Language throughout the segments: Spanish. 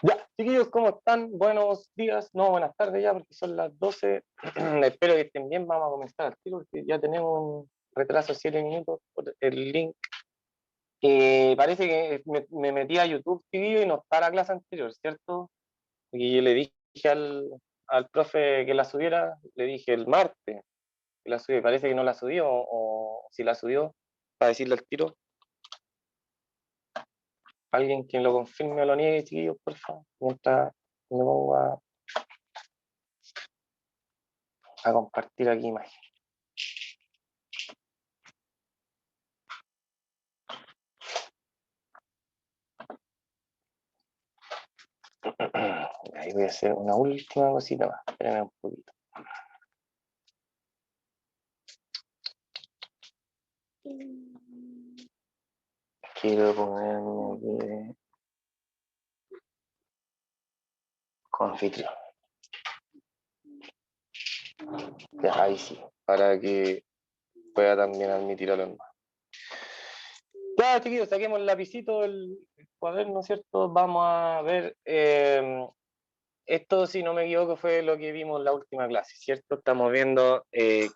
Ya, chiquillos, ¿cómo están? Buenos días, no, buenas tardes ya, porque son las 12. Espero que estén bien. Vamos a comenzar al tiro, porque ya tenemos un retraso de 7 minutos por el link. Parece que me metí a YouTube, chiquillo, y no está la clase anterior, ¿cierto? Y yo le dije al profe que la subiera, le dije el martes que la subiera, parece que no la subió, o si la subió, para decirle al tiro. Alguien quien lo confirme o lo niegue, chiquillos, por favor, mientras me pongo a compartir aquí imagen. Ahí voy a hacer una última cosita más. Espérame un poquito. Quiero ponerme aquí de confitrión. Ya, ahí sí. Para que pueda también admitir a los demás. Ya, chiquillos, saquemos el lapicito, el cuaderno, ¿cierto? Vamos a ver. Esto, si no me equivoco, fue lo que vimos en la última clase, ¿cierto? Estamos viendo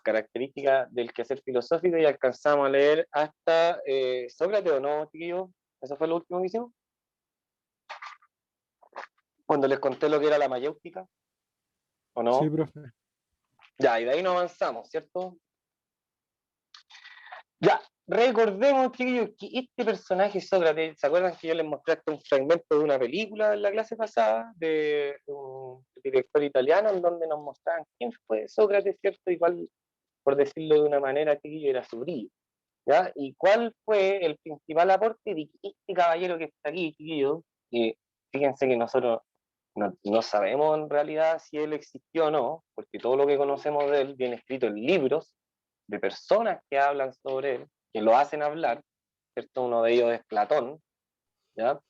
características del quehacer filosófico y alcanzamos a leer hasta Sócrates, ¿o no, chiquillos? ¿Eso fue lo último que hicimos? Cuando les conté lo que era la mayéutica, ¿o Sí, no? profe. Ya, y de ahí no avanzamos, ¿cierto? Ya, recordemos, chiquillos, que este personaje Sócrates, ¿se acuerdan que yo les mostré hasta un fragmento de una película en la clase pasada de un director italiano en donde nos mostraban quién fue Sócrates, ¿cierto? Y cuál, por decirlo de una manera, chiquillo, era su brillo, ¿ya? Y cuál fue el principal aporte de este caballero que está aquí, chiquillos, que fíjense que nosotros no sabemos en realidad si él existió o no, porque todo lo que conocemos de él viene escrito en libros de personas que hablan sobre él, que lo hacen hablar, ¿cierto? Uno de ellos es Platón, ¿ya?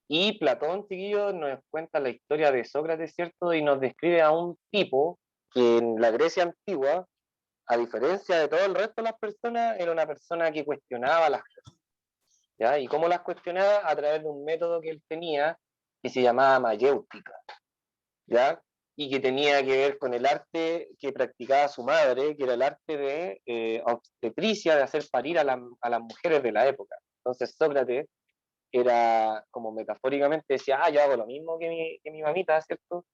Y Platón, chiquillos, nos cuenta la historia de Sócrates, ¿cierto? Y nos describe a un tipo que en la Grecia antigua, a diferencia de todo el resto de las personas, era una persona que cuestionaba las cosas, ¿ya? ¿Y cómo las cuestionaba? A través de un método que él tenía que se llamaba mayéutica, ¿ya? Y que tenía que ver con el arte que practicaba su madre, que era el arte de obstetricia, de hacer parir a las mujeres de la época. Entonces Sócrates era como metafóricamente decía, yo hago lo mismo que mi mamita, ¿cierto?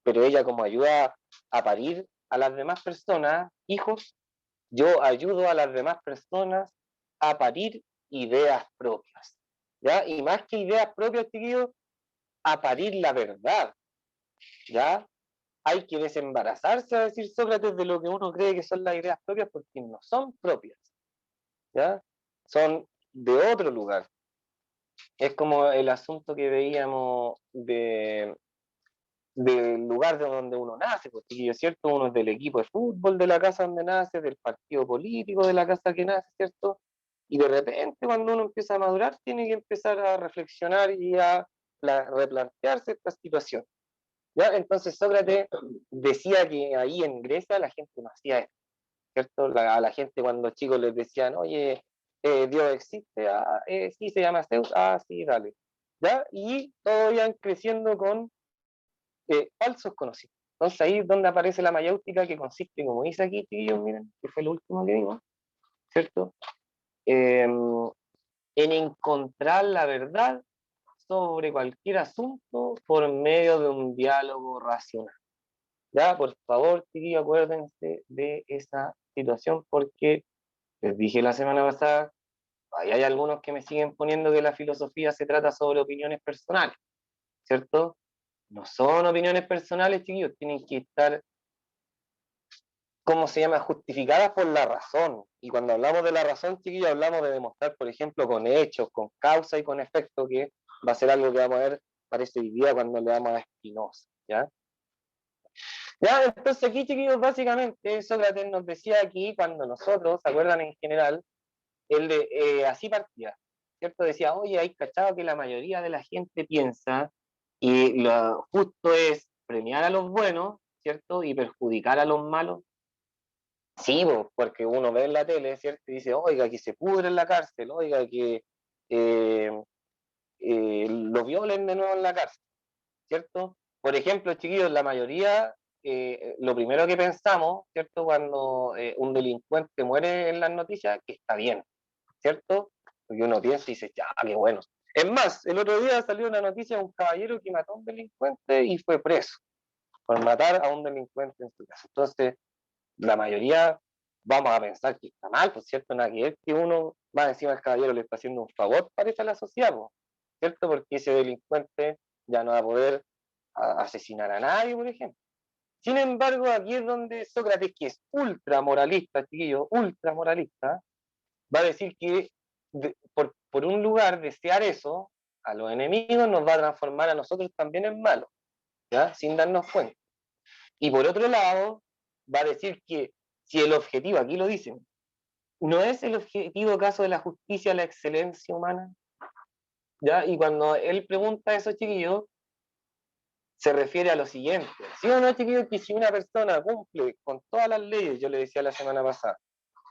Pero ella como ayuda a parir a las demás personas, hijos, yo ayudo a las demás personas a parir ideas propias, ¿ya? Y más que ideas propias, chiquillos, a parir la verdad, ¿ya? Hay que desembarazarse, a decir Sócrates, de lo que uno cree que son las ideas propias, porque no son propias, ¿ya? Son de otro lugar. Es como el asunto que veíamos del lugar de donde uno nace, porque es cierto, uno es del equipo de fútbol de la casa donde nace, del partido político de la casa que nace, ¿cierto? Y de repente cuando uno empieza a madurar, tiene que empezar a reflexionar y a replantearse esta situación. ¿Ya? Entonces Sócrates decía que ahí en Grecia la gente no hacía esto, ¿cierto? A la gente cuando chicos les decían, oye, Dios existe, sí, se llama Zeus, sí, dale. ¿Ya? Y todos iban creciendo con falsos conocimientos. Entonces ahí es donde aparece la mayéutica que consiste, como dice aquí, chiquillos, miren, que fue lo último que vimos, ¿cierto? En encontrar la verdad sobre cualquier asunto por medio de un diálogo racional. Ya, por favor, chiquillos, acuérdense de esa situación porque les dije la semana pasada, hay algunos que me siguen poniendo que la filosofía se trata sobre opiniones personales, ¿cierto? No son opiniones personales, chiquillos, tienen que estar, ¿cómo se llama?, justificadas por la razón. Y cuando hablamos de la razón, chiquillos, hablamos de demostrar, por ejemplo, con hechos, con causa y con efecto, que va a ser algo que vamos a ver, parece hoy día cuando le damos a Spinoza, ¿ya? Ya, entonces aquí, chiquillos, básicamente Sócrates nos decía aquí, cuando nosotros, ¿se acuerdan en general? Él así partía, ¿cierto? Decía, oye, hay cachado que la mayoría de la gente piensa y lo justo es premiar a los buenos, ¿cierto? Y perjudicar a los malos. Sí, porque uno ve en la tele, ¿cierto? Y dice, oiga, que se pudre en la cárcel, oiga, que lo violen de nuevo en la cárcel. ¿cierto? Por ejemplo, chiquillos, la mayoría, lo primero que pensamos, ¿cierto? Cuando un delincuente muere en las noticias, que está bien, ¿cierto? Porque uno piensa y dice, ya, qué bueno. Es más, el otro día salió una noticia de un caballero que mató a un delincuente y fue preso por matar a un delincuente en su casa. Entonces, la mayoría vamos a pensar que está mal, pues cierto, nada que ver que uno, más encima el caballero le está haciendo un favor, parece a la sociedad, pues, ¿cierto? Porque ese delincuente ya no va a poder asesinar a nadie, por ejemplo. Sin embargo, aquí es donde Sócrates, que es ultra moralista, chiquillo, ultra moralista, va a decir que por un lugar desear eso a los enemigos nos va a transformar a nosotros también en malos, ¿ya? Sin darnos cuenta. Y por otro lado, va a decir que si el objetivo, aquí lo dicen, no es el objetivo caso de la justicia la excelencia humana, ¿ya? Y cuando él pregunta a esos chiquillos, se refiere a lo siguiente, ¿sí o no, chiquillos? Que si una persona cumple con todas las leyes, yo le decía la semana pasada,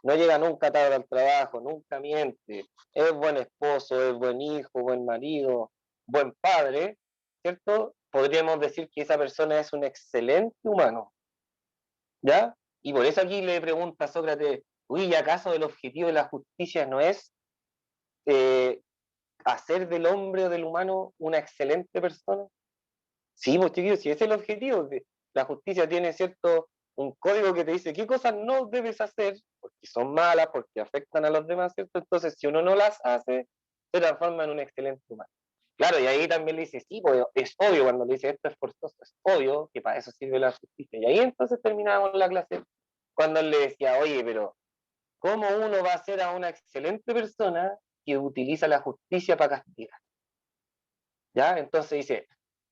no llega nunca tarde al trabajo, nunca miente, es buen esposo, es buen hijo, buen marido, buen padre, ¿cierto? Podríamos decir que esa persona es un excelente humano, ¿ya? Y por eso aquí le pregunta a Sócrates, uy, ¿y acaso el objetivo de la justicia no es eh, hacer del hombre o del humano una excelente persona? Sí, pues chiquillos, si ese es el objetivo, la justicia tiene cierto, un código que te dice qué cosas no debes hacer, porque son malas, porque afectan a los demás, ¿cierto? Entonces, si uno no las hace, se transforma en un excelente humano. Claro, y ahí también le dice, sí, pues es obvio cuando le dice esto es forzoso, es obvio que para eso sirve la justicia. Y ahí entonces terminábamos la clase cuando él le decía, oye, pero ¿cómo uno va a ser a una excelente persona que utiliza la justicia para castigar? ¿Ya? Entonces dice,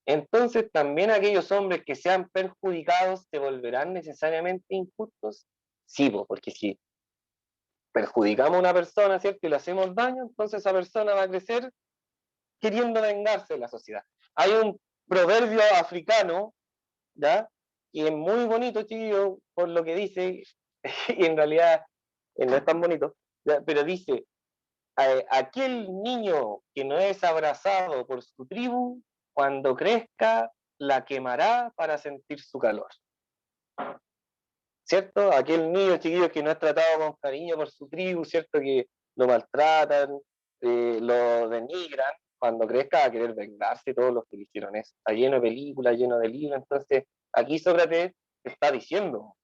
entonces también aquellos hombres que sean perjudicados se volverán necesariamente injustos. Sí, porque si perjudicamos a una persona, ¿cierto? Y le hacemos daño, entonces esa persona va a crecer queriendo vengarse de la sociedad. Hay un proverbio africano, ¿ya? Y es muy bonito, chiquillo, por lo que dice, y en realidad no es tan bonito, ¿ya? Pero dice, aquel niño que no es abrazado por su tribu, cuando crezca, la quemará para sentir su calor. ¿Cierto? Aquel niño chiquillo que no es tratado con cariño por su tribu, ¿cierto? Que lo maltratan, lo denigran, cuando crezca va a querer vengarse de todos los que le hicieron eso. Está lleno de películas, lleno de libros, entonces aquí Sócrates está diciendo,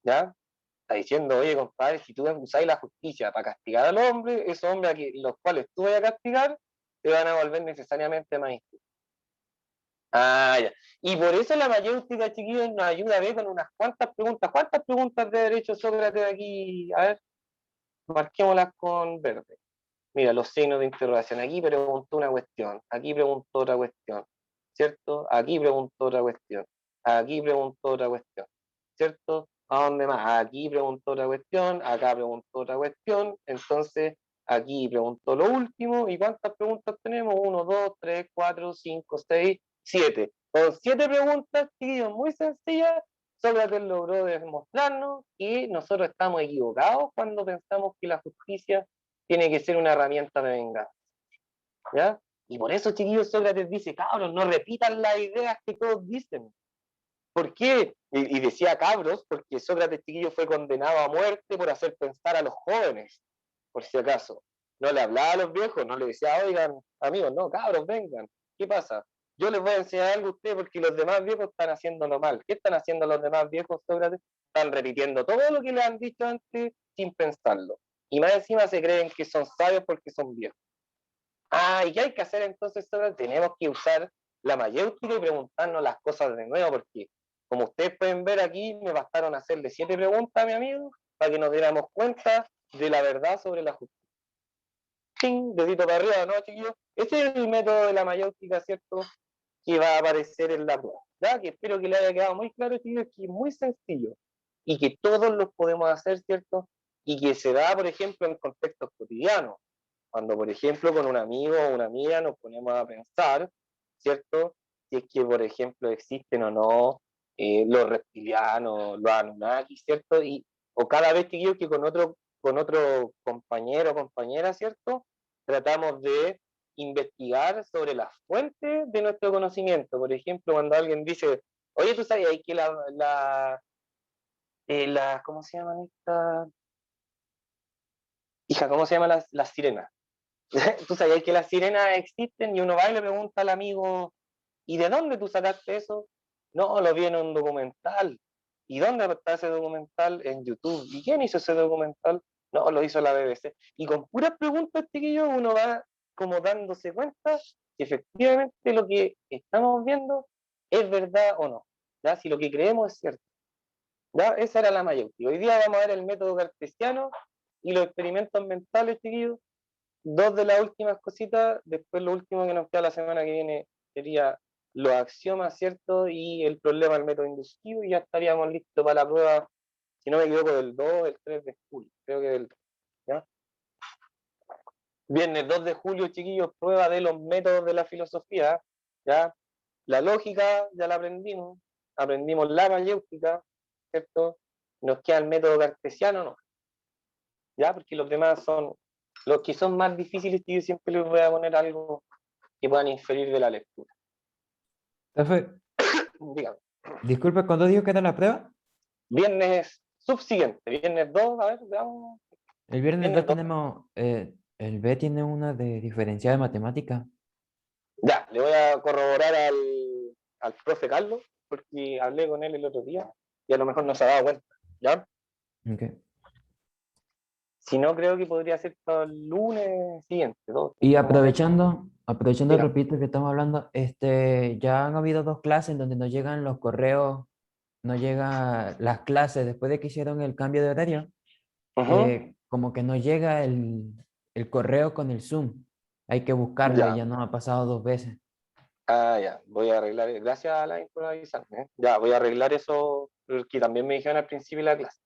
¿ya? Está diciendo, oye, compadre, si tú usáis la justicia para castigar al hombre, esos hombres los cuales tú vayas a castigar, te van a volver necesariamente más injustos. Ah, ya. Y por eso la mayéutica, chiquillos, nos ayuda a ver con unas cuantas preguntas. ¿Cuántas preguntas de derecho Sócrates aquí? A ver, marquémoslas con verde. Mira, los signos de interrogación. Aquí preguntó una cuestión, aquí preguntó otra cuestión, ¿cierto? Aquí preguntó otra cuestión, aquí preguntó otra cuestión, ¿cierto? ¿A dónde más? Aquí preguntó otra cuestión, acá preguntó otra cuestión, entonces aquí preguntó lo último. ¿Y cuántas preguntas tenemos? Uno, dos, tres, cuatro, cinco, seis, siete. Con siete preguntas, chiquillos, muy sencillas, Sócrates logró demostrarnos que nosotros estamos equivocados cuando pensamos que la justicia tiene que ser una herramienta de venganza, ¿ya? Y por eso, chiquillos, Sócrates dice, cabros, no repitan las ideas que todos dicen. ¿Por qué? Y decía cabros, porque Sócrates, chiquillo, fue condenado a muerte por hacer pensar a los jóvenes, por si acaso. No le hablaba a los viejos, no le decía, oigan, amigos, no, cabros, vengan. ¿Qué pasa? Yo les voy a enseñar algo a ustedes porque los demás viejos están haciéndolo mal. ¿Qué están haciendo los demás viejos, Sócrates? Están repitiendo todo lo que les han dicho antes sin pensarlo. Y más encima se creen que son sabios porque son viejos. Ah, ¿y qué hay que hacer entonces, Sócrates? Tenemos que usar la mayéutica y preguntarnos las cosas de nuevo, porque como ustedes pueden ver aquí, me bastaron hacerle 7 preguntas a mi amigo para que nos diéramos cuenta de la verdad sobre la justicia. ¡Ting! Dedito para arriba, ¿no, chiquillos? Ese es el método de la mayéutica, ¿cierto? Que va a aparecer en la prueba. ¿Ya? Que espero que le haya quedado muy claro, chiquillos, que es muy sencillo y que todos los podemos hacer, ¿cierto? Y que se da, por ejemplo, en contextos cotidianos. Cuando, por ejemplo, con un amigo o una amiga nos ponemos a pensar, ¿cierto? Si es que, por ejemplo, existen o no los reptilianos, los Anunnaki, ¿cierto? O cada vez que con otro compañero o compañera, ¿cierto? Tratamos de investigar sobre las fuentes de nuestro conocimiento. Por ejemplo, cuando alguien dice, oye, ¿tú sabías que ¿cómo se llaman estas? Hija, ¿cómo se llaman las sirenas? ¿Tú sabías que las sirenas existen? Y uno va y le pregunta al amigo, ¿y de dónde tú sacaste eso? No, lo vi en un documental. ¿Y dónde está ese documental? En YouTube. ¿Y quién hizo ese documental? No, lo hizo la BBC. Y con puras preguntas, chiquillos, uno va como dándose cuenta si efectivamente lo que estamos viendo es verdad o no. ¿Ya? Si lo que creemos es cierto. ¿Ya? Esa era la mayéutica. Hoy día vamos a ver el método cartesiano y los experimentos mentales, chiquillos. Dos de las últimas cositas. Después lo último que nos queda la semana que viene sería los axiomas, ¿cierto? Y el problema del método inductivo, y ya estaríamos listos para la prueba, si no me equivoco, del 2, el 3 de julio, creo que del 2, ¿ya? Viernes 2 de julio, chiquillos, prueba de los métodos de la filosofía, ¿ya? La lógica ya la aprendimos la mayéutica, ¿cierto? Nos queda el método cartesiano, ¿no? ¿Ya? Porque los demás son, los que son más difíciles, yo siempre les voy a poner algo que puedan inferir de la lectura. Profe, Dígame. disculpe, ¿cuándo dijo que era la prueba? Viernes subsiguiente, viernes 2, a ver, veamos. El viernes 2 Viernes 2. tenemos, el B tiene una de diferencial de matemática. Ya, le voy a corroborar al profe Carlos, porque hablé con él el otro día y a lo mejor no se ha dado cuenta, ¿ya? Okay. Si no, creo que podría ser para el lunes siguiente, 2, Y como ver. aprovechando, Dígame. repito, que estamos hablando, ya han habido 2 clases en donde nos llegan los correos, no llega las clases después de que hicieron el cambio de horario, como que no llega el correo con el Zoom. Hay que buscarlo y Ya. ya nos ha pasado 2 veces. Ah, ya, voy a arreglar, gracias a la improvisación, ¿eh? Ya, voy a arreglar eso, que también me dijeron al principio de la clase.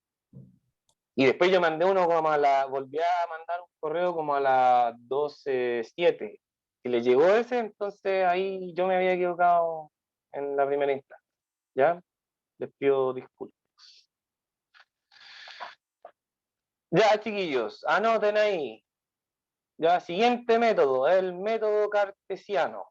Y después yo mandé uno como volví a mandar un correo como a las 12:07. Si le llegó ese, entonces ahí yo me había equivocado en la primera instancia. ¿Ya? Les pido disculpas. Ya, chiquillos, anoten ahí. Ya, siguiente método, el método cartesiano.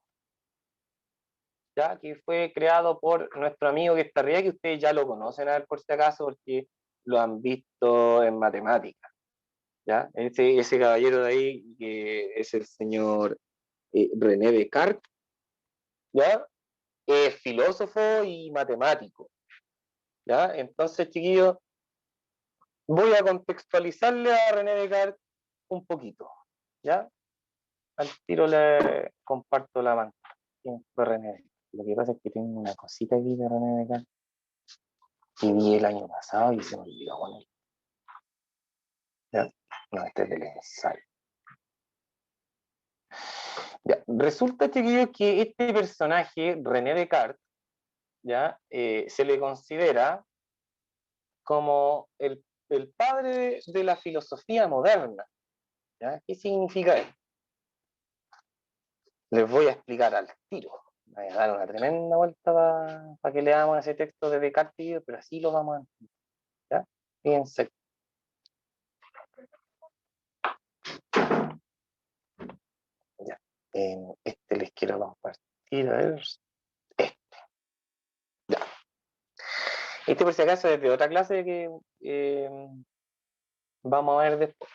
Ya, que fue creado por nuestro amigo que está arriba, que ustedes ya lo conocen, a ver por si acaso, porque lo han visto en matemáticas. ¿Ya? Ese caballero de ahí, que es el señor René Descartes, ¿ya? Es filósofo y matemático, ¿ya? Entonces, chiquillos, voy a contextualizarle a René Descartes un poquito, ¿ya? Al tiro le comparto la mano. ¿Quién fue René Descartes? Lo que pasa es que tengo una cosita aquí de René Descartes que vi el año pasado y se me olvidó poner. ¿Ya? No, este es del ensayo. Ya. Resulta, chiquillos, que este personaje, René Descartes, ¿ya? Se le considera como el padre de la filosofía moderna. ¿Ya? ¿Qué significa esto? Les voy a explicar al tiro. Voy a dar una tremenda vuelta para que leamos ese texto de Descartes, pero así lo vamos a entender. ¿Ya? Fíjense. Ya. Este les quiero compartir. A ver. Ya. Este por si acaso es de otra clase que vamos a ver después.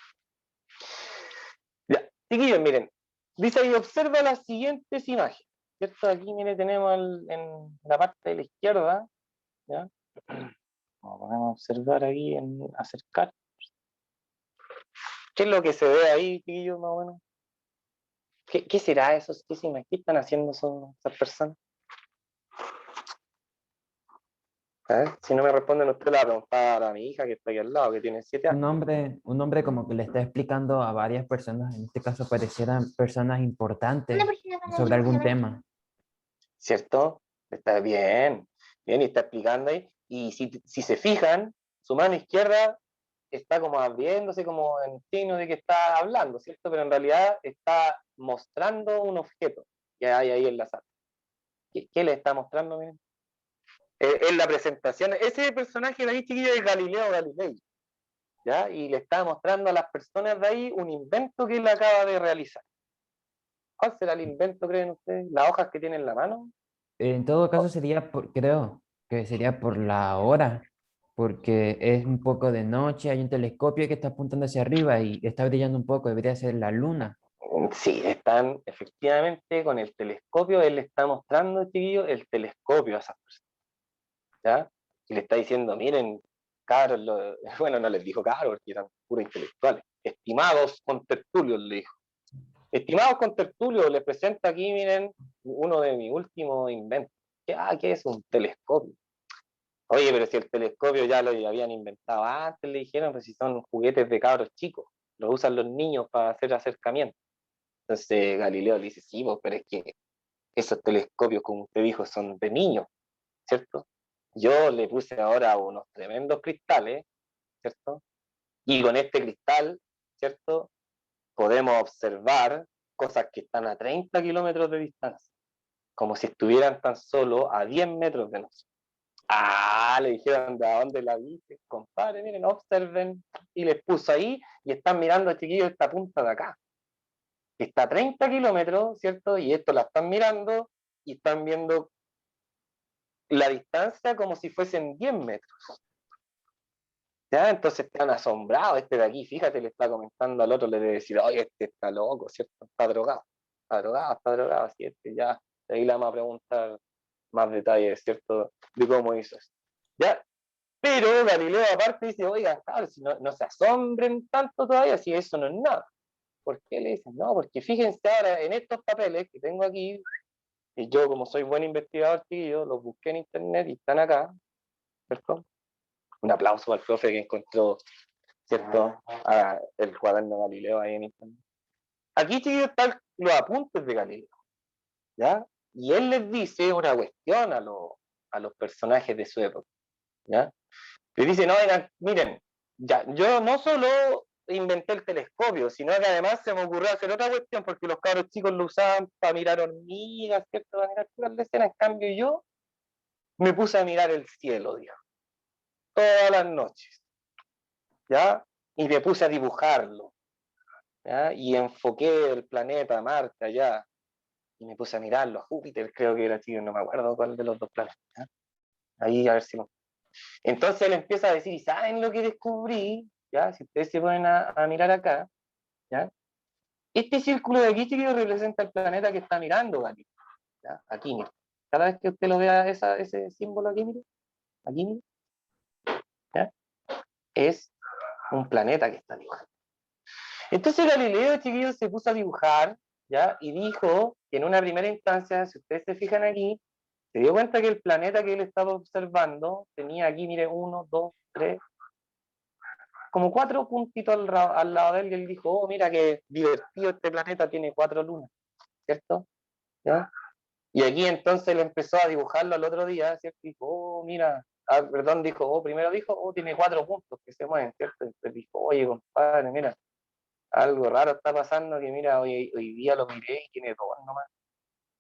Ya. Chiquillos, miren. Dice ahí, observa las siguientes imágenes. ¿Cierto? Aquí, mire, tenemos en la parte de la izquierda, ¿ya? Como podemos observar ahí en acercar. ¿Qué es lo que se ve ahí, chiquillos, más o menos? ¿Qué será eso? ¿Qué están haciendo esas personas? A ver, si no me responden, usted la va a preguntar a mi hija que está aquí al lado, que tiene 7 años. Un hombre como que le está explicando a varias personas, en este caso parecieran personas importantes sobre algún tema. ¿Cierto? Está bien, bien, y está explicando ahí. Y si se fijan, su mano izquierda está como abriéndose como en signo de que está hablando, ¿cierto? Pero en realidad está mostrando un objeto que hay ahí en la sala. ¿Qué le está mostrando? Miren. En la presentación, ese personaje de ahí, chiquillo, es Galileo Galilei, ¿ya? Y le está mostrando a las personas de ahí un invento que él acaba de realizar. ¿Cuál será el invento, creen ustedes? ¿Las hojas que tienen en la mano? En todo caso Oh, sería, creo que sería por la hora, porque es un poco de noche, hay un telescopio que está apuntando hacia arriba y está brillando un poco, debería ser la luna. sí, están efectivamente con el telescopio, él le está mostrando, chiquillo, el telescopio a esas personas, ¿ya? Y le está diciendo, miren, cabros, bueno, no les dijo cabros porque eran puros intelectuales, estimados contertulios, le dijo. Estimados contertulios, les presento aquí, miren, uno de mis últimos inventos. ¿Qué es un telescopio? Oye, pero si el telescopio ya lo habían inventado antes, le dijeron, pues si son juguetes de cabros chicos, los usan los niños para hacer acercamientos. Entonces Galileo le dice, sí, pues, pero es que esos telescopios, como usted dijo, son de niños, ¿cierto? Yo le puse ahora unos tremendos cristales, ¿cierto? Y con este cristal, ¿cierto? Podemos observar cosas que están a 30 kilómetros de distancia, como si estuvieran tan solo a 10 metros de nosotros. Ah, le dijeron, ¿de dónde la viste? Compadre, miren, observen. Y les puso ahí y están mirando a chiquillos esta punta de acá. Está a 30 kilómetros, ¿cierto? Y esto la están mirando y están viendo la distancia como si fuesen 10 metros. ¿Ya? Entonces están asombrados. Este de aquí, fíjate, le está comentando al otro, le debe decir, oye, este está loco, ¿cierto? Está drogado. Está drogado, está drogado. Así este ya. De ahí le vamos a preguntar más detalles, ¿cierto? De cómo hizo eso. ¿Ya? Pero Galileo aparte dice, oiga, claro, si no se asombren tanto todavía, si eso no es nada. ¿Por qué le dicen? No, porque fíjense ahora en estos papeles que tengo aquí, y yo como soy buen investigador, tío, los busqué en internet y están acá, ¿cierto? Un aplauso al profe que encontró, ¿cierto? El cuaderno de Galileo ahí en internet. Aquí, tío, están los apuntes de Galileo, ¿ya? Y él les dice una cuestión a los personajes de su época, ¿ya? Le dice, no, miren, ya, yo no solo inventé el telescopio, sino que además se me ocurrió hacer otra cuestión, porque los cabros chicos lo usaban para mirar hormigas, ¿cierto? Para mirar todas las escenas. En cambio, yo me puse a mirar el cielo, dijo, todas las noches, ¿ya? Y me puse a dibujarlo, ¿ya? Y enfoqué el planeta Marte allá, y me puse a mirarlo, a Júpiter, creo que era, tío, no me acuerdo cuál de los dos planetas, ¿ya? Ahí a ver si Entonces él empieza a decir, ¿y saben lo que descubrí? ¿Ya? Si ustedes se ponen a mirar acá, ¿ya? Este círculo de aquí, chiquillos, representa el planeta que está mirando, Gati, ¿ya? Aquí, mira. Cada vez que usted lo vea ese símbolo aquí, mire, ¿ya? Es un planeta que está dibujando. Entonces Galileo, chiquillos, se puso a dibujar, ¿ya? Y dijo que en una primera instancia, si ustedes se fijan aquí, se dio cuenta que el planeta que él estaba observando tenía aquí, mire, uno, dos, tres, como cuatro puntitos al lado de él, y él dijo, oh, mira qué divertido este planeta, tiene cuatro lunas, ¿cierto? ¿Ya? Y aquí entonces él empezó a dibujarlo al otro día, ¿cierto? Y dijo, oh, mira, perdón, dijo, primero dijo, oh, tiene cuatro puntos que se mueven, ¿cierto? Y después dijo, oye, compadre, mira, algo raro está pasando, que mira, hoy día lo miré y tiene dos nomás,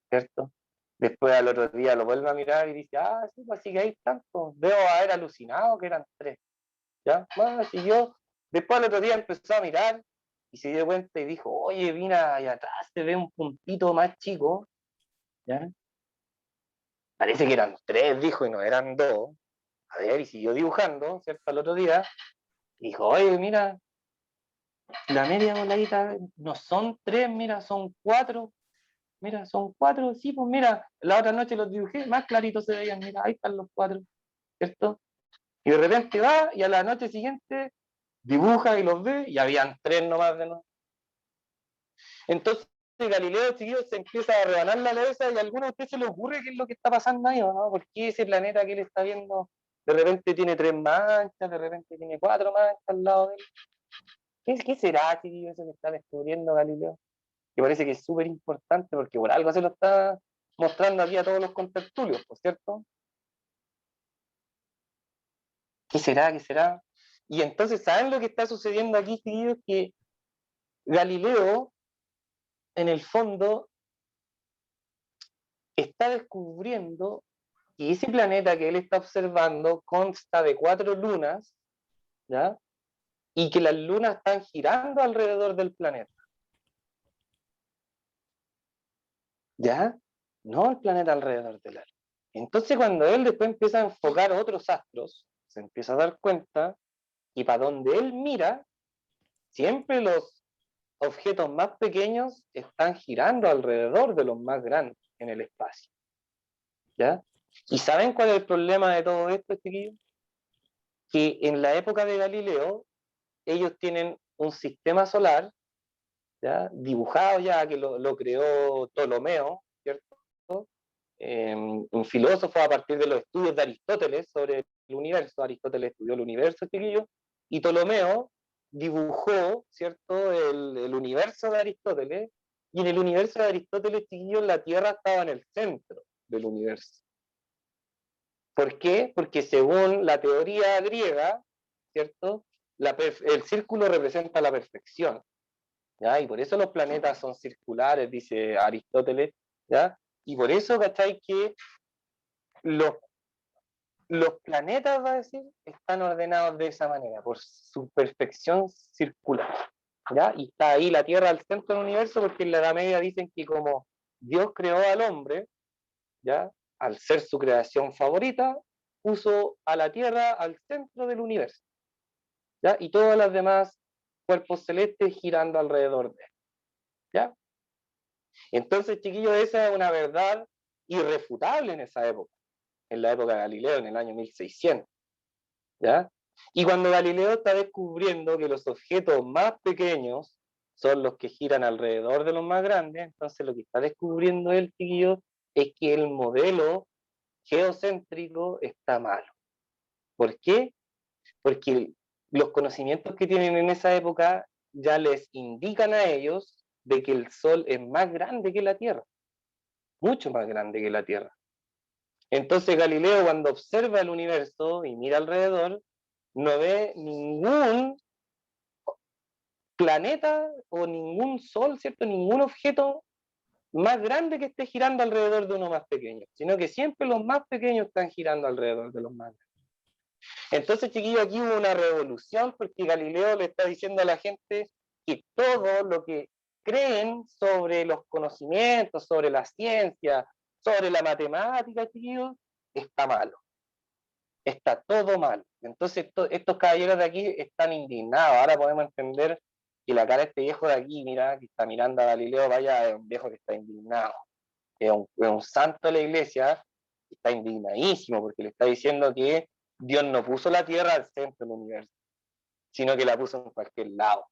¿cierto? Después al otro día lo vuelve a mirar y dice, sí, pues sí que hay tantos, debo haber alucinado que eran tres, ¿ya? Más, y yo, después al otro día empezó a mirar y se dio cuenta y dijo, oye, mira, allá atrás se ve un puntito más chico, ¿ya? Parece que eran tres, dijo, y no eran dos. A ver, y siguió dibujando, ¿cierto? Al otro día, y dijo, oye, mira, la media voladita no son tres, mira, son cuatro. Mira, son cuatro, sí, pues mira, la otra noche los dibujé, más claritos se veían, mira, ahí están los cuatro, ¿cierto? Y de repente va y a la noche siguiente dibuja y los ve y habían tres nomás de nuevo. Entonces Galileo seguido se empieza a rebanar la cabeza y a alguno de ustedes se le ocurre qué es lo que está pasando ahí, ¿o no? ¿Por qué ese planeta que él está viendo de repente tiene tres manchas, de repente tiene cuatro manchas al lado de él? ¿Qué será, chiquillo, eso que está descubriendo Galileo? Que parece que es súper importante porque por algo se lo está mostrando aquí a todos los contertulios, ¿por cierto? ¿Qué será? ¿Qué será? Y entonces, ¿saben lo que está sucediendo aquí, chiquillos? Que Galileo, en el fondo, está descubriendo que ese planeta que él está observando consta de cuatro lunas, ¿ya? Y que las lunas están girando alrededor del planeta. ¿ya? No el planeta alrededor del Sol. Entonces, cuando él después empieza a enfocar otros astros, se empieza a dar cuenta y para donde él mira, siempre los objetos más pequeños están girando alrededor de los más grandes en el espacio. ¿Ya? ¿Y saben cuál es el problema de todo esto, chiquillos? Que en la época de Galileo, ellos tienen un sistema solar, ¿ya? Dibujado ya, que lo creó Ptolomeo, ¿cierto? Un filósofo a partir de los estudios de Aristóteles sobre el universo. Aristóteles estudió el universo, chiquillos, y Ptolomeo dibujó, ¿cierto?, el universo de Aristóteles, y en el universo de Aristóteles, chiquillos, la Tierra estaba en el centro del universo. ¿Por qué? Porque según la teoría griega, ¿cierto?, el círculo representa la perfección, ¿ya? Y por eso los planetas son circulares, dice Aristóteles, ¿ya? Y por eso, ¿cachai? Que los, los planetas, va a decir, están ordenados de esa manera, por su perfección circular, ¿ya? Y está ahí la Tierra al centro del universo, porque en la Edad Media dicen que como Dios creó al hombre, ¿ya? Al ser su creación favorita, puso a la Tierra al centro del universo, ¿ya? Y todos los demás cuerpos celestes girando alrededor de él, ¿ya? Entonces, chiquillos, esa es una verdad irrefutable en esa época, en la época de Galileo, en el año 1600, ¿ya? Y cuando Galileo está descubriendo que los objetos más pequeños son los que giran alrededor de los más grandes, entonces lo que está descubriendo él, chiquillos, es que el modelo geocéntrico está malo. ¿Por qué? Porque los conocimientos que tienen en esa época ya les indican a ellos de que el Sol es más grande que la Tierra, mucho más grande que la Tierra. Entonces Galileo, cuando observa el universo y mira alrededor, no ve ningún planeta o ningún sol, ¿cierto? Ningún objeto más grande que esté girando alrededor de uno más pequeño, sino que siempre los más pequeños están girando alrededor de los más grandes. Entonces, chiquillos, aquí hubo una revolución porque Galileo le está diciendo a la gente que todo lo que creen sobre los conocimientos, sobre la ciencia, sobre la matemática, chiquillos, está malo. Está todo mal. Entonces, estos caballeros de aquí están indignados. Ahora podemos entender que la cara de este viejo de aquí, mira, que está mirando a Galileo, vaya, es un viejo que está indignado. Es un santo de la iglesia, que está indignadísimo porque le está diciendo que Dios no puso la tierra al centro del universo, sino que la puso en cualquier lado.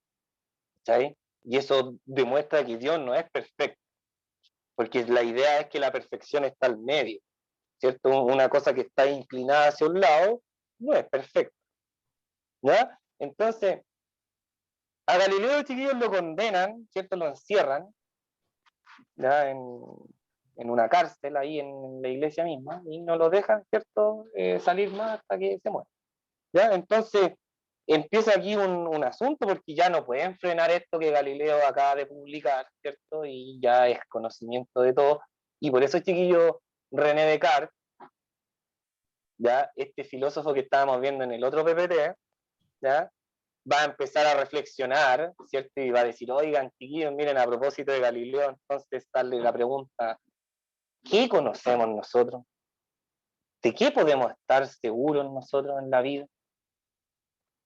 ¿Sabes? Y eso demuestra que Dios no es perfecto, porque la idea es que la perfección está al medio, ¿cierto? Una cosa que está inclinada hacia un lado no es perfecta, ¿ya? Entonces, a Galileo, chiquillos, lo condenan, ¿cierto? Lo encierran, ¿ya? En una cárcel ahí en la iglesia misma y no lo dejan, ¿cierto? Salir más hasta que se muera, ¿ya? Entonces, empieza aquí un asunto porque ya no pueden frenar esto que Galileo acaba de publicar, ¿cierto? Y ya es conocimiento de todo. Y por eso, chiquillo, René Descartes, ya este filósofo que estábamos viendo en el otro PPT, ¿ya? Va a empezar a reflexionar, ¿cierto? Y va a decir, oigan, chiquillos, miren, a propósito de Galileo, entonces sale la pregunta, ¿qué conocemos nosotros? ¿De qué podemos estar seguros nosotros en la vida?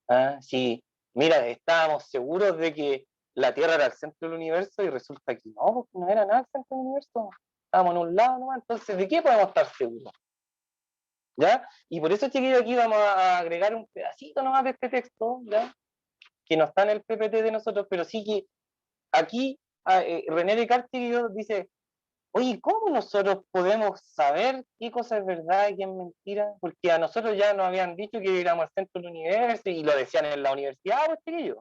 ¿Ah? Si, mira, estábamos seguros de que la Tierra era el centro del universo y resulta que no, porque no era nada el centro del universo. Estábamos en un lado nomás, entonces, ¿de qué podemos estar seguros? ¿Ya? Y por eso, chiquillos, aquí vamos a agregar un pedacito nomás de este texto, ¿ya? Que no está en el PPT de nosotros, pero sí que aquí René Descartes dice, oye, ¿cómo nosotros podemos saber qué cosa es verdad y qué es mentira? Porque a nosotros ya nos habían dicho que éramos al centro del universo y lo decían en la universidad, pues, chiquillos.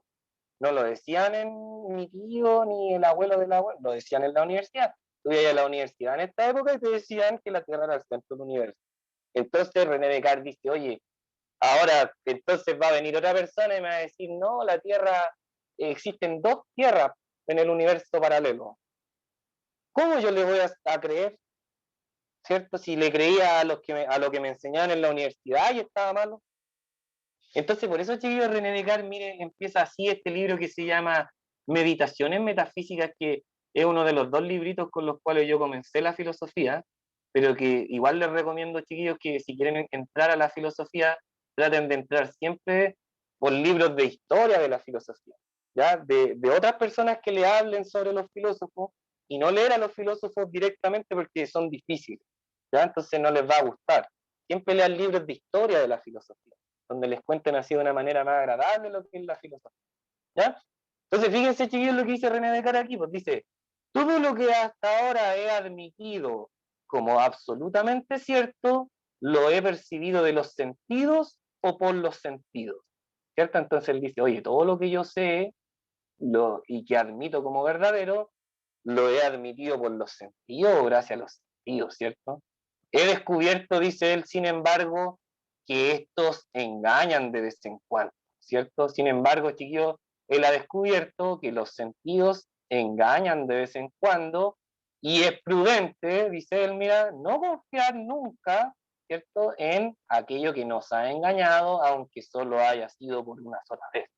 No lo decían en mi tío ni el abuelo del abuelo, lo decían en la universidad. Tú ibas a la universidad en esta época y te decían que la Tierra era el centro del universo. Entonces René Descartes dice, oye, ahora entonces va a venir otra persona y me va a decir, no, la Tierra, existen dos tierras en el universo paralelo. ¿Cómo yo le voy a creer? ¿Cierto? Si le creía a lo que me enseñaban en la universidad y estaba malo. Entonces, por eso, chiquillos, René Descartes, mire, empieza así este libro que se llama Meditaciones Metafísicas, que es uno de los 2 libritos con los cuales yo comencé la filosofía, pero que igual les recomiendo, chiquillos, que si quieren entrar a la filosofía, traten de entrar siempre por libros de historia de la filosofía, ¿ya? De otras personas que le hablen sobre los filósofos, y no leer a los filósofos directamente porque son difíciles, ¿ya? Entonces no les va a gustar. Siempre lean libros de historia de la filosofía, donde les cuenten así de una manera más agradable lo que es la filosofía, ¿ya? Entonces, fíjense, chiquillos, lo que dice René Descartes aquí, pues dice, todo lo que hasta ahora he admitido como absolutamente cierto, lo he percibido de los sentidos o por los sentidos, ¿cierto? Entonces él dice, oye, todo lo que yo sé y que admito como verdadero, lo he admitido por los sentidos, gracias a los sentidos, ¿cierto? He descubierto, dice él, sin embargo, que estos engañan de vez en cuando, ¿cierto? Sin embargo, chiquillos, él ha descubierto que los sentidos engañan de vez en cuando y es prudente, dice él, mira, no confiar nunca, ¿cierto?, en aquello que nos ha engañado, aunque solo haya sido por una sola vez,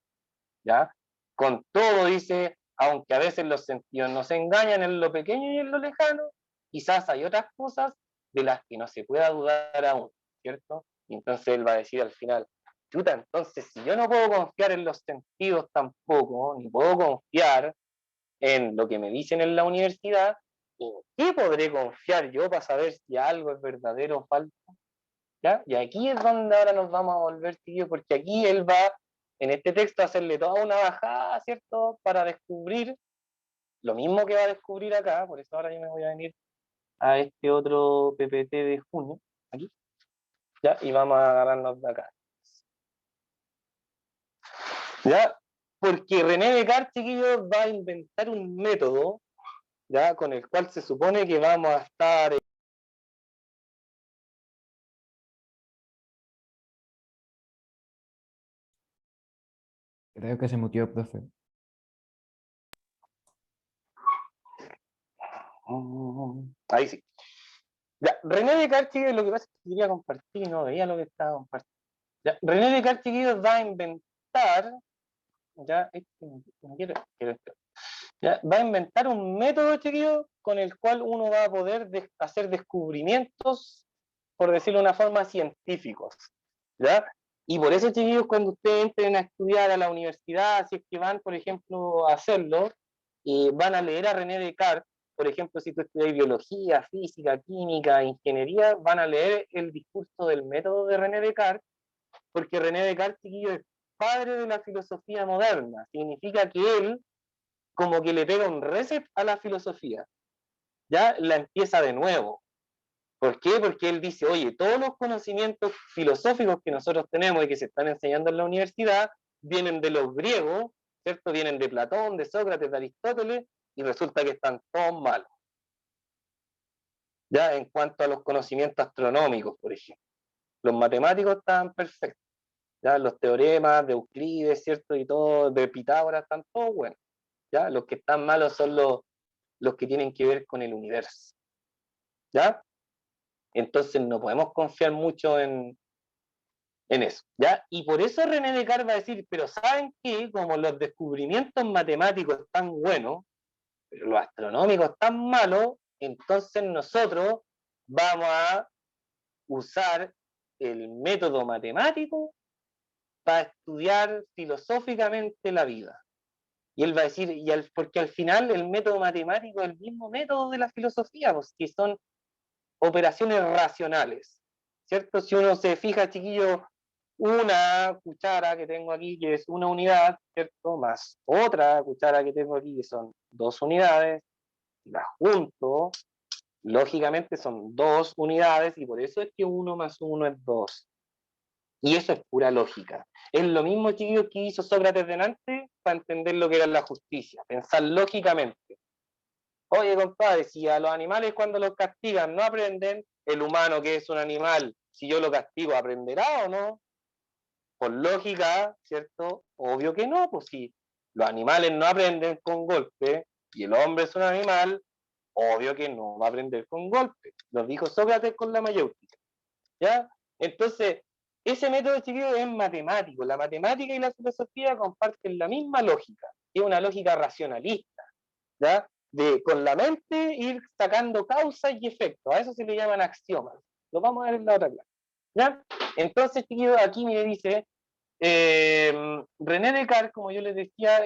¿ya? Con todo, dice, aunque a veces los sentidos nos engañan en lo pequeño y en lo lejano, quizás hay otras cosas de las que no se pueda dudar aún, ¿cierto? Y entonces él va a decir al final, chuta, entonces si yo no puedo confiar en los sentidos tampoco, ni puedo confiar en lo que me dicen en la universidad, ¿en qué podré confiar yo para saber si algo es verdadero o falso? ¿Ya? Y aquí es donde ahora nos vamos a volver, tío, porque aquí él va, en este texto, a hacerle toda una bajada, ¿cierto? Para descubrir lo mismo que va a descubrir acá, por eso ahora yo me voy a venir a este otro PPT de junio, aquí, ¿ya? Y vamos a agarrarnos de acá, ¿ya? Porque René Descartes, chiquillos, va a inventar un método, ¿ya? Con el cual se supone que vamos a estar... Creo que se mutió, profe. Ahí sí. Ya, René Descartes, chiquillos, lo que pasa es que quería compartir, no veía lo que estaba compartiendo. Ya, René Descartes, chiquillos, va a inventar, ya, ya, va a inventar un método, chiquillos, con el cual uno va a poder hacer descubrimientos, por decirlo de una forma, científicos, ¿ya? Y por eso, chiquillos, cuando ustedes entren a estudiar a la universidad, si es que van, por ejemplo, a hacerlo, van a leer a René Descartes, por ejemplo, si tú estudias biología, física, química, ingeniería, van a leer el discurso del método de René Descartes, porque René Descartes, chiquillo, es padre de la filosofía moderna. Significa que él como que le pega un reset a la filosofía, ya la empieza de nuevo. ¿Por qué? Porque él dice, oye, todos los conocimientos filosóficos que nosotros tenemos y que se están enseñando en la universidad vienen de los griegos, ¿cierto? Vienen de Platón, de Sócrates, de Aristóteles, y resulta que están todos malos. Ya en cuanto a los conocimientos astronómicos, por ejemplo. Los matemáticos estaban perfectos. ¿Ya? Los teoremas de Euclides, ¿cierto? Y todo, de Pitágoras, están todos buenos, ¿ya? Los que están malos son los que tienen que ver con el universo, ¿ya? Entonces no podemos confiar mucho en eso, ¿ya? Y por eso René Descartes va a decir, pero ¿saben qué? Como los descubrimientos matemáticos están buenos, pero los astronómicos están malos, entonces nosotros vamos a usar el método matemático para estudiar filosóficamente la vida. Y él va a decir, porque al final el método matemático es el mismo método de la filosofía, pues, que son operaciones racionales, ¿cierto? Si uno se fija, chiquillo, una cuchara que tengo aquí, que es una unidad, ¿cierto? Más otra cuchara que tengo aquí, que son 2 unidades, las junto, lógicamente son 2 unidades, y por eso es que 1 más 1 es 2. Y eso es pura lógica. Es lo mismo, chiquillos, que hizo Sócrates delante para entender lo que era la justicia, pensar lógicamente. Oye, compadre, si a los animales cuando los castigan no aprenden, el humano que es un animal, si yo lo castigo, ¿aprenderá o no? Por lógica, ¿cierto? Obvio que no, pues si los animales no aprenden con golpe y el hombre es un animal, obvio que no va a aprender con golpe. Lo dijo Sócrates con la mayéutica, ¿ya? Entonces, ese método, chiquillos, es matemático. La matemática y la filosofía comparten la misma lógica, que es una lógica racionalista, ¿ya? con la mente ir sacando causas y efectos. A eso se le llaman axiomas. Lo vamos a ver en la otra clase. ¿Ya? Entonces, chiquillos, aquí me dice, René Descartes, como yo les decía,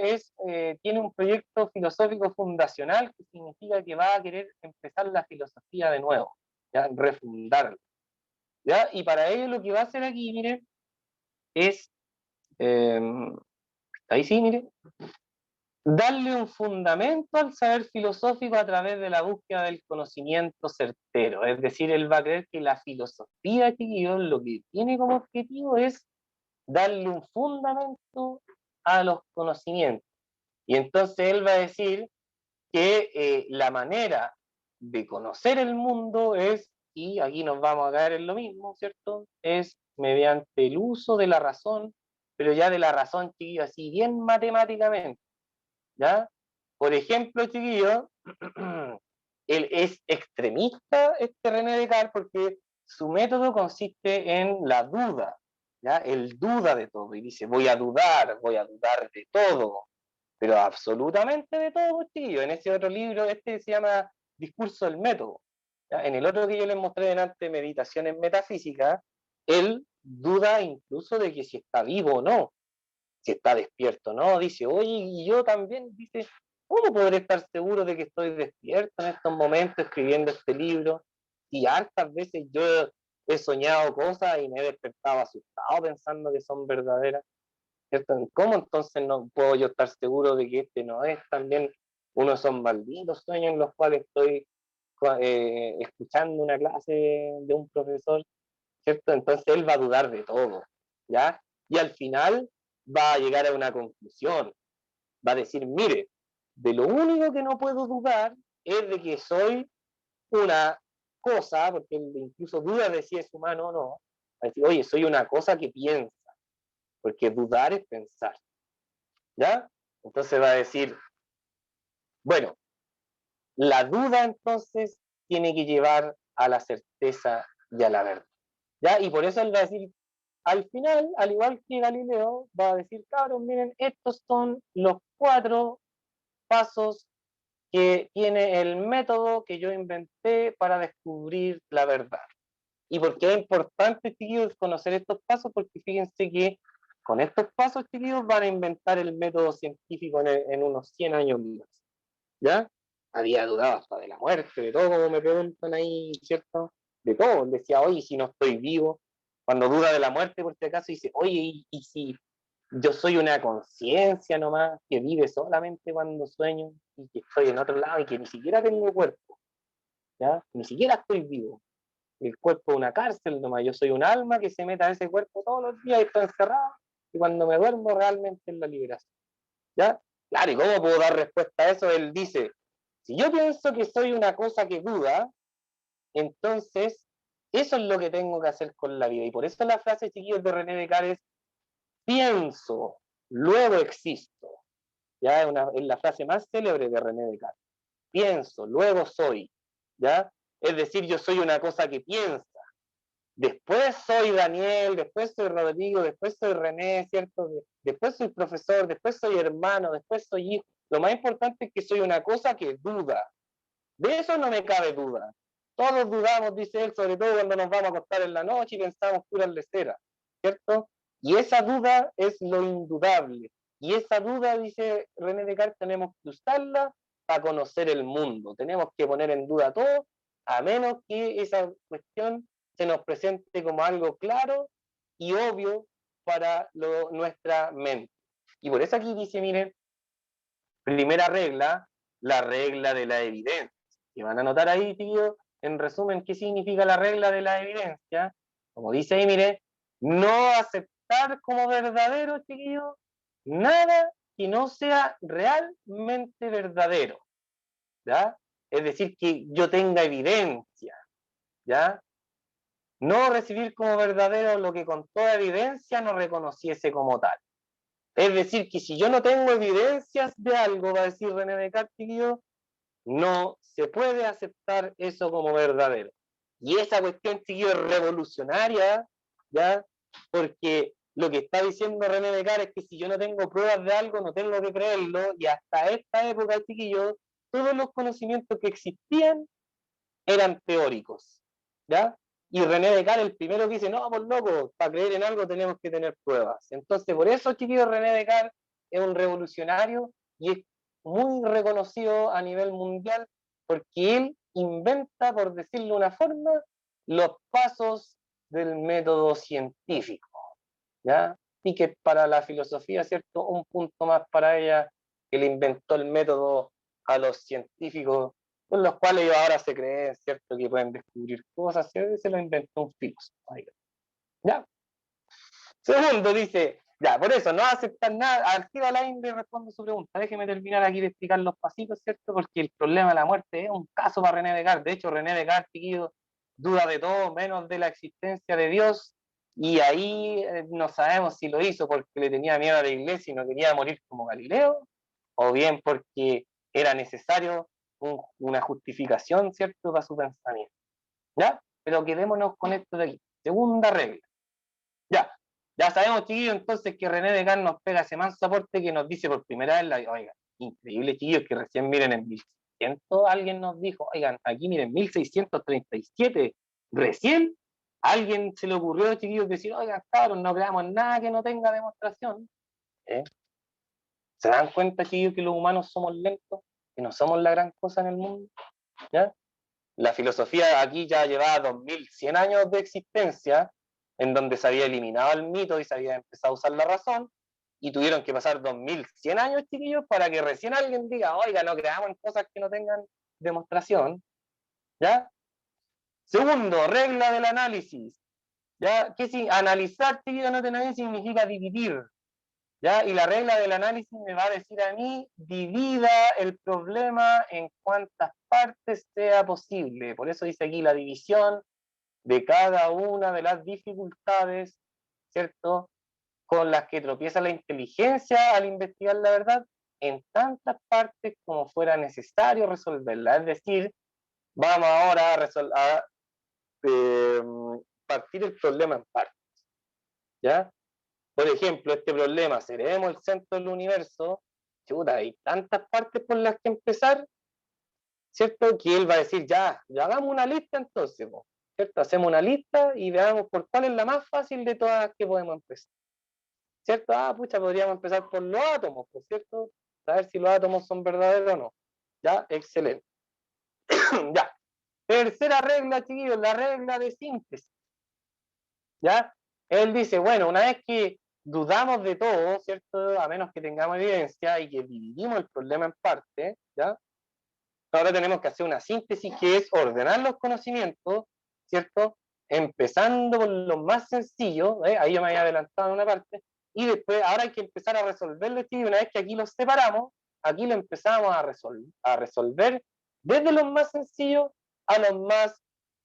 tiene un proyecto filosófico fundacional, que significa que va a querer empezar la filosofía de nuevo, ¿ya? Refundarla. ¿Ya? Y para ello lo que va a hacer aquí, miren, es, ahí sí, miren, darle un fundamento al saber filosófico a través de la búsqueda del conocimiento certero. Es decir, él va a creer que la filosofía, chiquillos, lo que tiene como objetivo es darle un fundamento a los conocimientos. Y entonces él va a decir que la manera de conocer el mundo es, y aquí nos vamos a caer en lo mismo, ¿cierto? Es mediante el uso de la razón, pero ya de la razón, chiquillos, así bien matemáticamente, ¿ya? Por ejemplo, chiquillos, él es extremista, este René Descartes, porque su método consiste en la duda, ¿ya? Él duda de todo y dice, voy a dudar de todo, pero absolutamente de todo, chiquillos. En ese otro libro, este se llama Discurso del Método. ¿Ya? En el otro que yo les mostré delante, Meditaciones Metafísicas, él duda incluso de que si está vivo o no, si está despierto, ¿no? Dice, oye, y yo también, dice, ¿cómo podré estar seguro de que estoy despierto en estos momentos escribiendo este libro? Y hartas veces yo he soñado cosas y me he despertado asustado pensando que son verdaderas, ¿cierto? ¿Cómo entonces no puedo yo estar seguro de que este no es también uno de esos malditos sueños en los cuales estoy escuchando una clase de un profesor, ¿cierto? Entonces él va a dudar de todo, ¿ya? Y al final va a llegar a una conclusión, va a decir, mire, de lo único que no puedo dudar es de que soy una cosa, porque él incluso duda de si es humano o no, va a decir, oye, soy una cosa que piensa, porque dudar es pensar, ¿ya? Entonces va a decir, bueno, la duda entonces tiene que llevar a la certeza y a la verdad, ¿ya? Y por eso él va a decir, al final, al igual que Galileo, va a decir, cabros, miren, estos son los 4 pasos que tiene el método que yo inventé para descubrir la verdad. ¿Y por qué es importante, chiquillos, conocer estos pasos? Porque fíjense que con estos pasos, chiquillos, van a inventar el método científico en unos 100 años más. ¿Ya? Había dudado hasta de la muerte, de todo, como me preguntan ahí, ¿cierto? De todo. Decía, oye, si no estoy vivo, cuando duda de la muerte, por si acaso, dice, oye, ¿y si yo soy una conciencia nomás que vive solamente cuando sueño y que estoy en otro lado y que ni siquiera tengo cuerpo, ¿ya? Ni siquiera estoy vivo. El cuerpo es una cárcel nomás, yo soy un alma que se mete a ese cuerpo todos los días y está encerrado y cuando me duermo realmente es la liberación, ¿ya? Claro, ¿y cómo puedo dar respuesta a eso? Él dice, si yo pienso que soy una cosa que duda, entonces eso es lo que tengo que hacer con la vida. Y por eso la frase, chiquillos, de René Descartes es, pienso, luego existo. ¿Ya? Es la frase más célebre de René Descartes. Pienso, luego soy. ¿Ya? Es decir, yo soy una cosa que piensa. Después soy Daniel, después soy Rodrigo, después soy René, ¿cierto? Después soy profesor, después soy hermano, después soy hijo. Lo más importante es que soy una cosa que duda. De eso no me cabe duda. Todos dudamos, dice él, sobre todo cuando nos vamos a acostar en la noche y pensamos puras leceras, ¿cierto? Y esa duda es lo indudable. Y esa duda, dice René Descartes, tenemos que usarla para conocer el mundo. Tenemos que poner en duda todo, a menos que esa cuestión se nos presente como algo claro y obvio para nuestra mente. Y por eso aquí dice, miren, primera regla, la regla de la evidencia. Y van a notar ahí, tío, en resumen, qué significa la regla de la evidencia. Como dice ahí, mire, no aceptar como verdadero, chiquillo, nada que no sea realmente verdadero, ¿ya? Es decir, que yo tenga evidencia, ¿ya? No recibir como verdadero lo que con toda evidencia no reconociese como tal. Es decir, que si yo no tengo evidencias de algo, va a decir René Descartes, no se puede aceptar eso como verdadero. Y esa cuestión, chiquillo, es revolucionaria, ¿ya? Porque lo que está diciendo René Descartes es que si yo no tengo pruebas de algo, no tengo que creerlo, y hasta esta época, chiquillo, todos los conocimientos que existían eran teóricos, ¿ya? Y René Descartes, el primero que dice, no, pues loco, para creer en algo tenemos que tener pruebas. Entonces, por eso, chiquillos, René Descartes es un revolucionario y es muy reconocido a nivel mundial porque él inventa, por decirlo de una forma, los pasos del método científico, ¿ya? Y que para la filosofía, ¿cierto? Un punto más para ella, que le inventó el método a los científicos, con los cuales ellos ahora se creen, ¿cierto? Que pueden descubrir cosas, ¿cierto? Se lo inventó un filósofo, ¿ya? Segundo, dice, ya, por eso, no aceptar nada, activa la INDE y responde su pregunta. Déjeme terminar aquí de explicar los pasitos, ¿cierto? Porque el problema de la muerte es un caso para René Descartes. De hecho, René Descartes, chiquillo, duda de todo, menos de la existencia de Dios, y ahí no sabemos si lo hizo porque le tenía miedo a la iglesia y no quería morir como Galileo, o bien porque era necesario una justificación, ¿cierto?, para su pensamiento. ¿Ya? Pero quedémonos con esto de aquí. Segunda regla. Ya, ya sabemos, chiquillos, entonces que René Descartes nos pega ese manso aporte que nos dice por primera vez, oiga, increíble, chiquillos, que recién miren en 1600 alguien nos dijo, oigan, aquí miren, 1637, recién alguien se le ocurrió, chiquillos, decir, oigan, cabrón, no creamos nada que no tenga demostración. ¿Eh? ¿Se dan cuenta, chiquillos, que los humanos somos lentos? Que no somos la gran cosa en el mundo. ¿Ya? La filosofía aquí ya llevaba 2100 años de existencia, en donde se había eliminado el mito y se había empezado a usar la razón, y tuvieron que pasar 2100 años, chiquillos, para que recién alguien diga, oiga, no creamos en cosas que no tengan demostración. ¿Ya? Segundo, regla del análisis. ¿Ya? Que si analizar, chiquillos, no tener significa dividir. ¿Ya? Y la regla del análisis me va a decir a mí, divida el problema en cuantas partes sea posible. Por eso dice aquí la división de cada una de las dificultades, ¿cierto?, con las que tropieza la inteligencia al investigar la verdad, en tantas partes como fuera necesario resolverla. Es decir, vamos ahora a eh, partir el problema en partes, ¿ya? Por ejemplo, este problema, ¿seremos el centro del universo? Chuta, hay tantas partes por las que empezar, ¿cierto? Que él va a decir, ya hagamos una lista entonces, ¿cierto? Hacemos una lista y veamos por cuál es la más fácil de todas las que podemos empezar, ¿cierto? Pucha, podríamos empezar por los átomos, ¿por cierto? Saber si los átomos son verdaderos o no. Ya, excelente. Ya. Tercera regla, chiquillos, la regla de síntesis. ¿Ya? Él dice, bueno, una vez que dudamos de todo, ¿cierto? A menos que tengamos evidencia y que dividimos el problema en parte, ¿ya? Ahora tenemos que hacer una síntesis que es ordenar los conocimientos, ¿cierto? Empezando por los más sencillos, ahí yo me había adelantado en una parte, y después ahora hay que empezar a resolverlo, y una vez que aquí los separamos, aquí lo empezamos a resolver desde los más sencillos a los más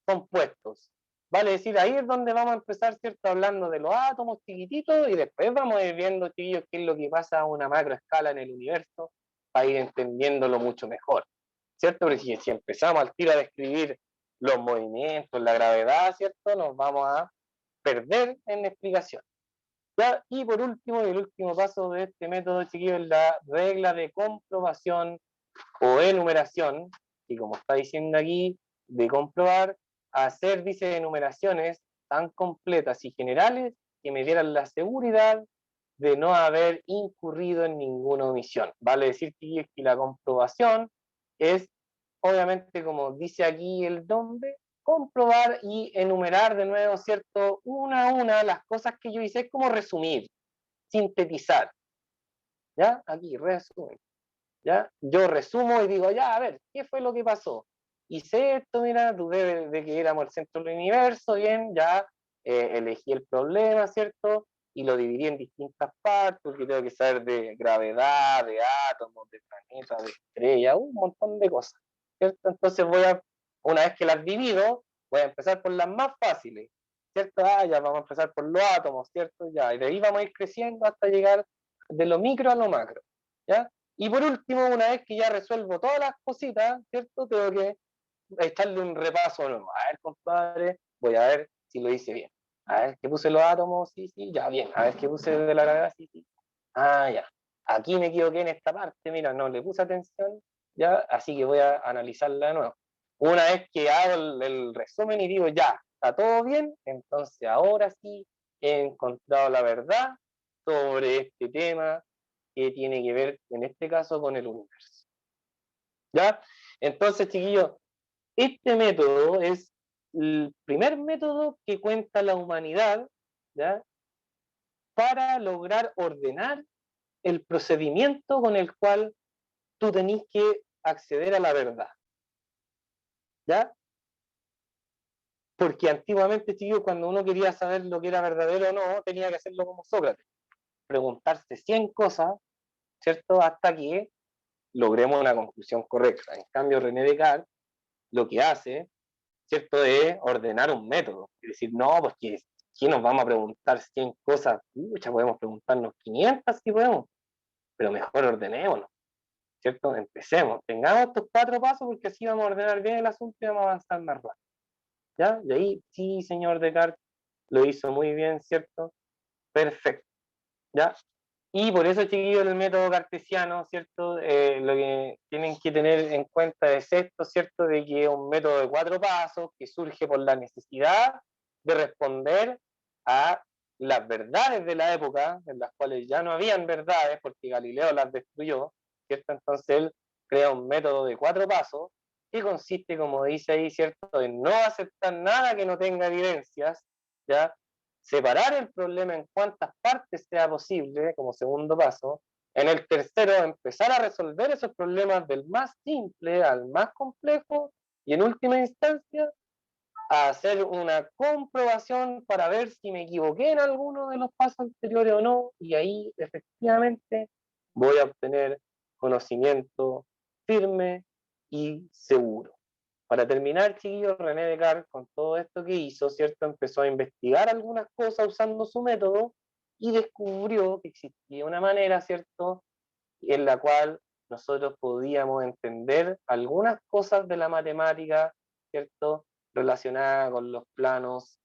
compuestos. Vale decir, ahí es donde vamos a empezar, ¿cierto? Hablando de los átomos chiquititos y después vamos a ir viendo, chiquillos, qué es lo que pasa a una macro escala en el universo para ir entendiéndolo mucho mejor, ¿cierto? Porque si empezamos al tiro a describir los movimientos, la gravedad, ¿cierto? Nos vamos a perder en la explicación. ¿Ya? Y por último, el último paso de este método, chiquillos, es la regla de comprobación o enumeración, y como está diciendo aquí, de comprobar, hacer, dice, enumeraciones tan completas y generales que me dieran la seguridad de no haber incurrido en ninguna omisión. Vale decir que la comprobación es, obviamente, como dice aquí el nombre, comprobar y enumerar de nuevo, ¿cierto? Una a una las cosas que yo hice, es como resumir, sintetizar, ¿ya? Aquí, resumen. ¿Ya? Yo resumo y digo, ya, a ver, ¿qué fue lo que pasó? Hice esto, mira, dudé de que éramos el centro del universo, bien, ya elegí el problema, ¿cierto? Y lo dividí en distintas partes, porque tengo que saber de gravedad, de átomos, de planetas, de estrellas, un montón de cosas, ¿cierto? Entonces una vez que las divido, voy a empezar por las más fáciles, ¿cierto? Ya vamos a empezar por los átomos, ¿cierto? Ya, y de ahí vamos a ir creciendo hasta llegar de lo micro a lo macro, ¿ya? Y por último, una vez que ya resuelvo todas las cositas, ¿cierto? Tengo que echarle un repaso nuevo. A ver, compadre, voy a ver si lo hice bien. A ver, ¿qué puse los átomos? Sí, sí, ya, bien. A ver, ¿qué puse de la gravedad? Sí, sí. Ya. Aquí me equivoqué en esta parte, mira, no le puse atención. ¿ya? Así que voy a analizarla de nuevo. Una vez que hago el resumen y digo, ya, está todo bien, entonces ahora sí he encontrado la verdad sobre este tema que tiene que ver, en este caso, con el universo. ¿Ya? Entonces, chiquillos, este método es el primer método que cuenta la humanidad, ¿ya? Para lograr ordenar el procedimiento con el cual tú tenés que acceder a la verdad, ¿ya? Porque antiguamente, chiquillos, cuando uno quería saber lo que era verdadero o no, tenía que hacerlo como Sócrates, preguntarse 100 cosas, ¿cierto? Hasta que logremos una conclusión correcta. En cambio, René Descartes lo que hace, ¿cierto?, es ordenar un método. Es decir, no, pues que nos vamos a preguntar 100 cosas, pucha, podemos preguntarnos 500 si podemos, pero mejor ordenémonos, ¿cierto? Empecemos, tengamos estos 4 pasos porque así vamos a ordenar bien el asunto y vamos a avanzar más rápido, ¿ya? Y ahí, sí, señor Descartes, lo hizo muy bien, ¿cierto? Perfecto, ¿ya? Y por eso, chiquillos, el método cartesiano, ¿cierto? Lo que tienen que tener en cuenta es esto, ¿cierto? De que es un método de 4 pasos que surge por la necesidad de responder a las verdades de la época, en las cuales ya no habían verdades porque Galileo las destruyó, ¿cierto? Entonces él crea un método de 4 pasos que consiste, como dice ahí, ¿cierto?, en no aceptar nada que no tenga evidencias, ¿ya? Separar el problema en cuantas partes sea posible, como segundo paso. En el tercero, empezar a resolver esos problemas del más simple al más complejo. Y en última instancia, a hacer una comprobación para ver si me equivoqué en alguno de los pasos anteriores o no. Y ahí, efectivamente, voy a obtener conocimiento firme y seguro. Para terminar, chiquillos, René Descartes, con todo esto que hizo, ¿cierto? Empezó a investigar algunas cosas usando su método y descubrió que existía una manera, ¿cierto?, en la cual nosotros podíamos entender algunas cosas de la matemática, ¿cierto?, relacionadas con los planos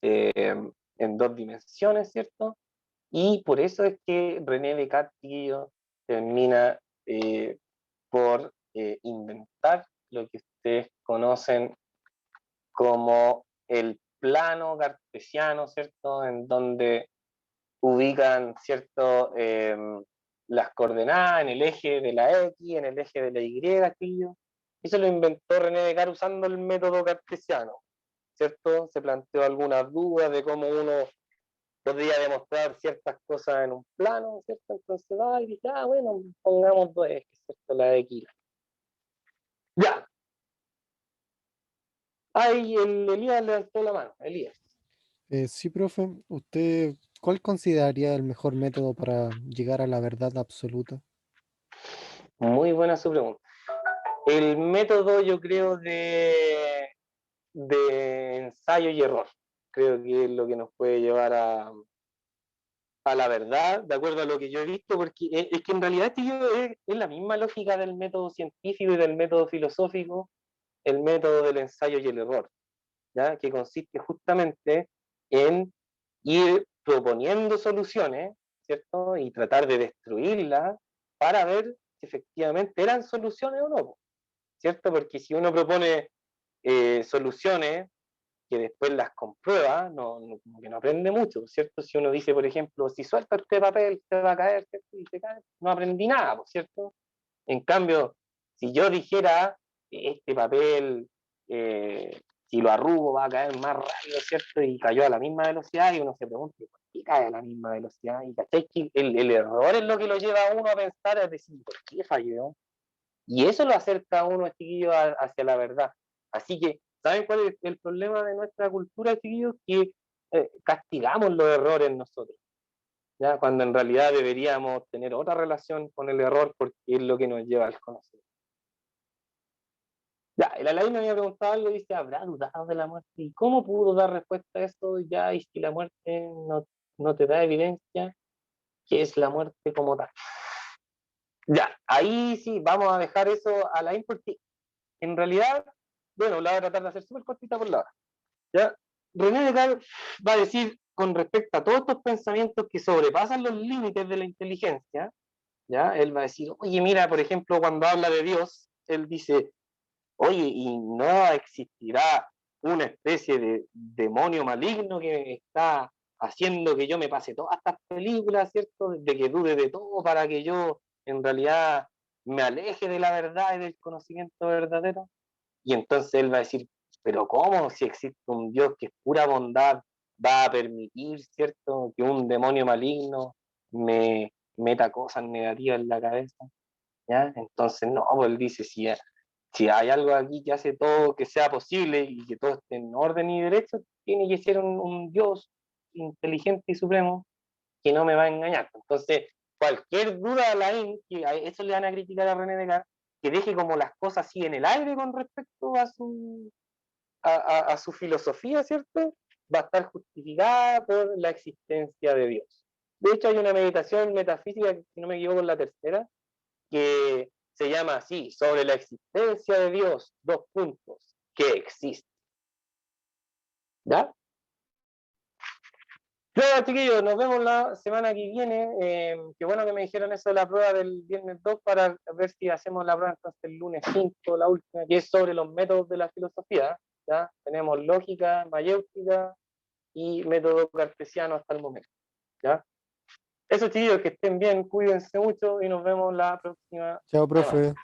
en 2 dimensiones, ¿cierto? Y por eso es que René Descartes, chiquillos, termina por inventar lo que ustedes conocen como el plano cartesiano, ¿cierto? En donde ubican, ¿cierto?, las coordenadas en el eje de la X, en el eje de la Y, tío. Eso lo inventó René Descartes usando el método cartesiano, ¿cierto? Se planteó algunas dudas de cómo uno podría demostrar ciertas cosas en un plano, ¿cierto? Entonces va y dice, bueno, pongamos 2 ejes, ¿cierto? La X. Ya, ahí el Elías levantó la mano, Elías. Sí, profe, ¿usted cuál consideraría el mejor método para llegar a la verdad absoluta? Muy buena su pregunta. El método, yo creo, de ensayo y error. Creo que es lo que nos puede llevar a la verdad, de acuerdo a lo que yo he visto, porque es que en realidad es la misma lógica del método científico y del método filosófico, el método del ensayo y el error, ¿ya? Que consiste justamente en ir proponiendo soluciones, ¿cierto? Y tratar de destruirlas para ver si efectivamente eran soluciones o no, ¿cierto? Porque si uno propone soluciones que después las comprueba, como que no aprende mucho, ¿cierto? Si uno dice, por ejemplo, si suelta este papel, se va a caer, ¿cierto? Y se cae, no aprendí nada, ¿cierto? En cambio, si yo dijera, este papel, si lo arrugo, va a caer más rápido, ¿cierto? Y cayó a la misma velocidad, y uno se pregunta, ¿por qué cae a la misma velocidad? Y ¿cachai? Que el error es lo que lo lleva a uno a pensar, a decir, ¿por qué falló? Y eso lo acerca a uno, chiquillos, hacia la verdad. Así que, ¿saben cuál es el problema de nuestra cultura, chiquillos? Que castigamos los errores nosotros, ¿ya? Cuando en realidad deberíamos tener otra relación con el error porque es lo que nos lleva al conocimiento. Ya, el Alain me había preguntado algo y dice, ¿habrá dudado de la muerte? ¿Y cómo pudo dar respuesta a eso? Ya, y si la muerte no te da evidencia, ¿qué es la muerte como tal? Ya, ahí sí, vamos a dejar eso a la porque en realidad, bueno, la voy a tratar de hacer súper cortita por la hora. ¿Ya? René Descartes va a decir con respecto a todos estos pensamientos que sobrepasan los límites de la inteligencia, ¿ya? Él va a decir, oye, mira, por ejemplo, cuando habla de Dios, él dice, oye, ¿y no existirá una especie de demonio maligno que está haciendo que yo me pase todas estas películas, ¿cierto? De que dude de todo para que yo en realidad me aleje de la verdad y del conocimiento verdadero. Y entonces él va a decir, pero ¿cómo? Si existe un Dios que es pura bondad, va a permitir, ¿cierto? Que un demonio maligno me meta cosas negativas en la cabeza, ¿ya? Entonces, no, pues él dice, si hay algo aquí que hace todo que sea posible y que todo esté en orden y derecho, tiene que ser un Dios inteligente y supremo que no me va a engañar. Entonces, cualquier duda, Alain, que a eso le van a criticar a René Descartes, que deje como las cosas así en el aire con respecto a su filosofía, ¿cierto? Va a estar justificada por la existencia de Dios. De hecho, hay una meditación metafísica, si no me equivoco, en la tercera, que se llama así, sobre la existencia de Dios, dos puntos, que existe. ¿Ya? Bueno, chiquillos, nos vemos la semana que viene. Qué bueno que me dijeron eso de la prueba del viernes 2 para ver si hacemos la prueba entonces el lunes 5, la última, que es sobre los métodos de la filosofía. ¿Ya? Tenemos lógica, mayéutica y método cartesiano hasta el momento. ¿Ya? Eso, chiquillos, que estén bien, cuídense mucho y nos vemos la próxima Chao, semana. profe.